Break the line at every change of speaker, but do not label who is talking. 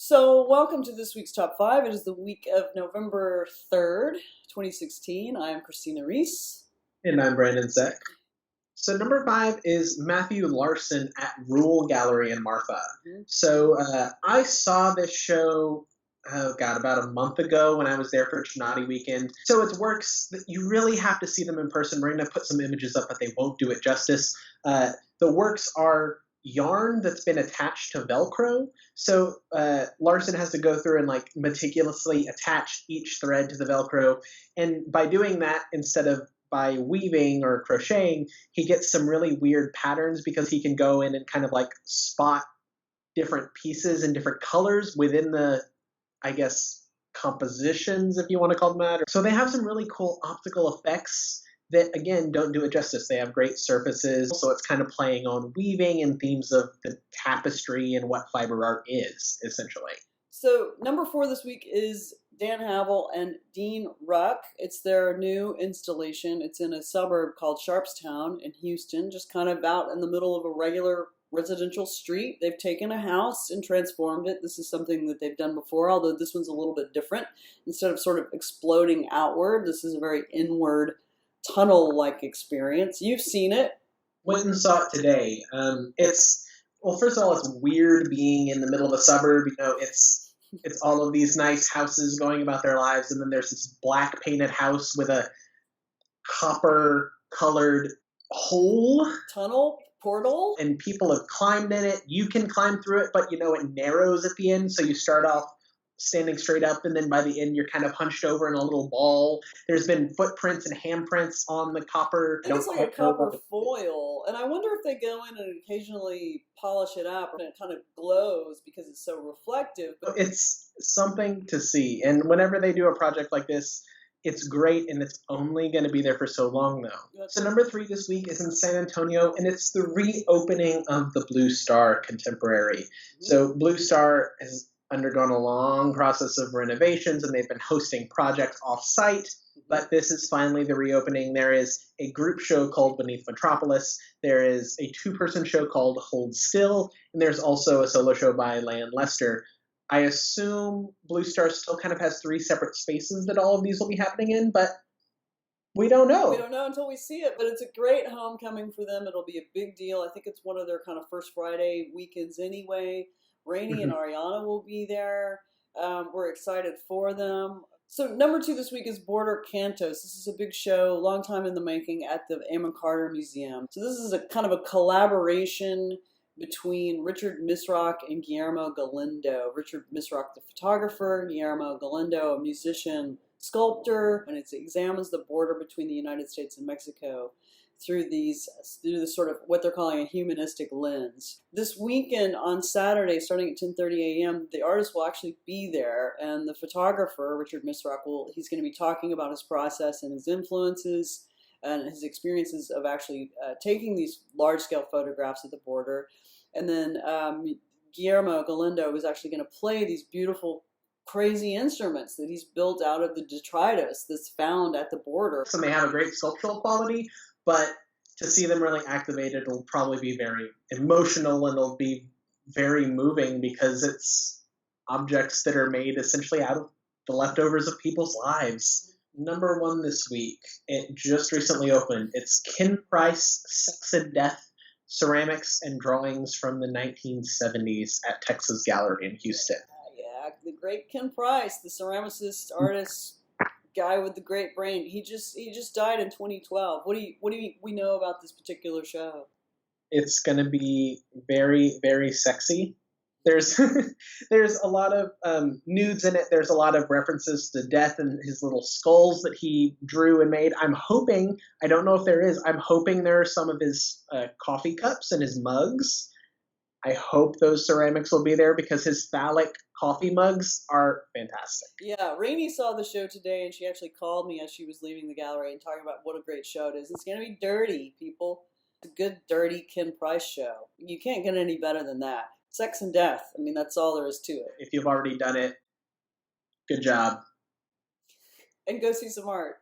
So, welcome to this week's Top 5. It is the week of November 3rd, 2016. I am Christina Rees.
And I'm Brandon Zech. So number 5 is Matthew Larson at Rule Gallery in Marfa. So I saw this show, about a month ago when I was there for Chinati weekend. So it's works that you really have to see them in person. We're going to put some images up, but they won't do it justice. The works are yarn that's been attached to Velcro. So Larson has to go through and meticulously attach each thread to the Velcro. And by doing that, instead of by weaving or crocheting, he gets some really weird patterns because he can go in and kind of spot different pieces and different colors within the, compositions, if you want to call them that. So they have some really cool optical effects that, again, don't do it justice. They have great surfaces. So it's kind of playing on weaving and themes of the tapestry and what fiber art is, essentially.
So number 4 this week is Dan Howell and Dean Ruck. It's their new installation. It's in a suburb called Sharpstown in Houston, just kind of out in the middle of a regular residential street. They've taken a house and transformed it. This is something that they've done before, although this one's a little bit different. Instead of sort of exploding outward, this is a very inward tunnel-like experience. You've seen it.
Went and saw it today. Well, first of all, it's weird being in the middle of a suburb. It's all of these nice houses going about their lives, and then there's this black painted house with a copper colored hole.
Tunnel? Portal?
And people have climbed in it. You can climb through it, but it narrows at the end, so you start off standing straight up, and then by the end you're kind of hunched over in a little ball. There's been footprints and handprints on the copper.
It's like a copper foil, and I wonder if they go in and occasionally polish it up, and it kind of glows because it's so reflective.
But it's something to see, and whenever they do a project like this, it's great, and it's only going to be there for so long, though. So number 3 this week is in San Antonio, and it's the reopening of the Blue Star Contemporary. So Blue Star has undergone a long process of renovations, and they've been hosting projects off-site, but this is finally the reopening. There is a group show called Beneath Metropolis. There is a 2-person show called Hold Still, and there's also a solo show by Lan Lester. I assume Blue Star still kind of has 3 separate spaces that all of these will be happening in, but we don't know.
We don't know until we see it, but it's a great homecoming for them. It'll be a big deal. I think it's one of their kind of first Friday weekends anyway. Rainey and Ariana will be there. We're excited for them. So number 2 this week is Border Cantatos. This is a big show, long time in the making at the Amon Carter Museum. So this is a kind of a collaboration between Richard Misrock and Guillermo Galindo. Richard Misrock, the photographer, Guillermo Galindo, a musician, sculptor, and it examines the border between the United States and Mexico through this sort of what they're calling a humanistic lens. This weekend on Saturday, starting at 10:30 a.m., the artist will actually be there, and the photographer, Richard Misrock, he's going to be talking about his process and his influences and his experiences of actually taking these large-scale photographs at the border. And then Guillermo Galindo is actually going to play these beautiful, crazy instruments that he's built out of the detritus that's found at the border.
Some may have a great sculptural quality, but to see them really activated will probably be very emotional, and it'll be very moving because it's objects that are made essentially out of the leftovers of people's lives. Number 1 this week, it just recently opened. It's Ken Price, Sex and Death, Ceramics and Drawings from the 1970s at Texas Gallery in Houston.
Yeah, the great Ken Price, the ceramicist, artist, guy with the great brain. He just died in 2012. What do we know about this particular show?
It's going to be very, very sexy. There's a lot of nudes in it. There's a lot of references to death and his little skulls that he drew and made. I'm hoping, I don't know if there is, I'm hoping there are some of his coffee cups and his mugs. I hope those ceramics will be there because his phallic coffee mugs are fantastic.
Yeah, Rainey saw the show today, and she actually called me as she was leaving the gallery and talking about what a great show it is. It's going to be dirty, people. It's a good, dirty Ken Price show. You can't get any better than that. Sex and death. I mean, that's all there is to it.
If you've already done it, good job.
And go see some art.